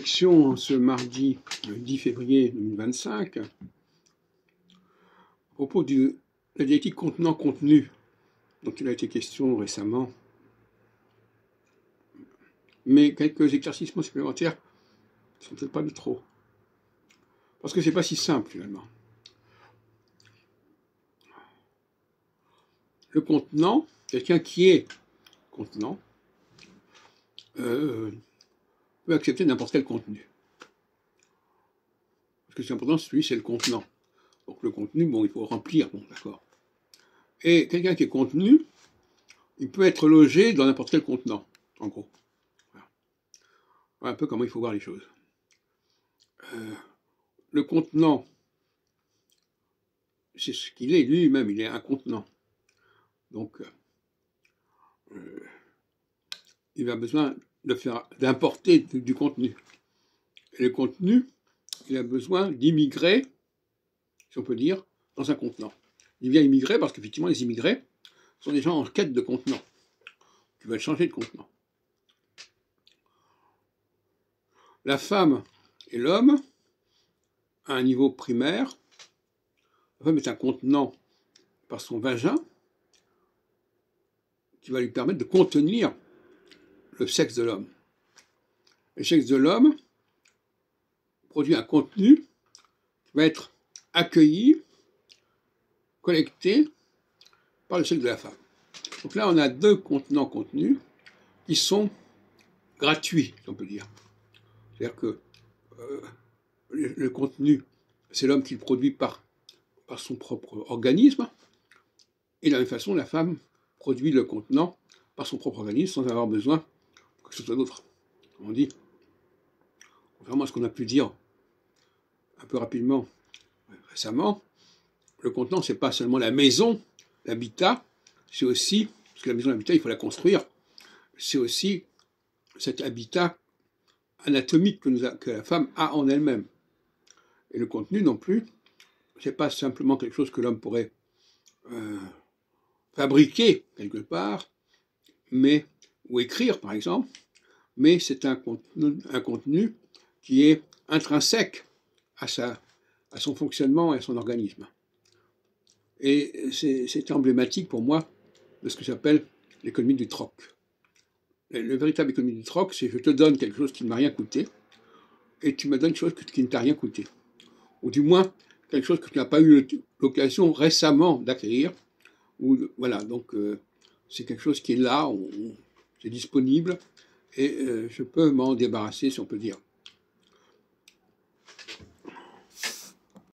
réflexion ce mardi 10 février 2025 à propos de la dialectique contenant-contenu dont il a été question récemment, mais quelques éclaircissements supplémentaires ne sont peut-être pas de trop, parce que c'est pas si simple finalement. Le contenant, quelqu'un qui est contenant, peut accepter n'importe quel contenu. Parce que c'est important, celui c'est le contenant. Donc le contenu, bon, il faut remplir, bon, d'accord. Et quelqu'un qui est contenu, il peut être logé dans n'importe quel contenant, en gros. Voilà un peu comment il faut voir les choses. Le contenant, c'est ce qu'il est lui-même, il est un contenant. Donc, il a besoin d'importer du contenu. Et le contenu, il a besoin d'immigrer, si on peut dire, dans un contenant. Il vient immigrer parce qu'effectivement, les immigrés sont des gens en quête de contenant, qui veulent changer de contenant. La femme et l'homme, à un niveau primaire, la femme est un contenant par son vagin, qui va lui permettre de contenir le sexe de l'homme. Le sexe de l'homme produit un contenu qui va être accueilli, collecté par le sexe de la femme. Donc là, on a deux contenants contenus qui sont gratuits, si on peut dire. C'est-à-dire que le contenu, c'est l'homme qui le produit par son propre organisme, et de la même façon, la femme produit le contenant par son propre organisme sans avoir besoin de quelque chose d'autre. On dit, contrairement à ce qu'on a pu dire un peu rapidement récemment, le contenant, c'est pas seulement la maison, l'habitat, c'est aussi, parce que la maison, l'habitat, il faut la construire, c'est aussi cet habitat anatomique que la femme a en elle-même. Et le contenu non plus, c'est pas simplement quelque chose que l'homme pourrait fabriquer quelque part, ou écrire par exemple, mais c'est un contenu qui est intrinsèque à son fonctionnement et à son organisme. Et c'est emblématique pour moi de ce que j'appelle l'économie du troc. Le véritable économie du troc, c'est je te donne quelque chose qui ne m'a rien coûté, et tu me donnes quelque chose qui ne t'a rien coûté. Ou du moins, quelque chose que tu n'as pas eu l'occasion récemment d'acquérir. Voilà, donc c'est quelque chose qui est là, c'est disponible, et je peux m'en débarrasser, si on peut dire.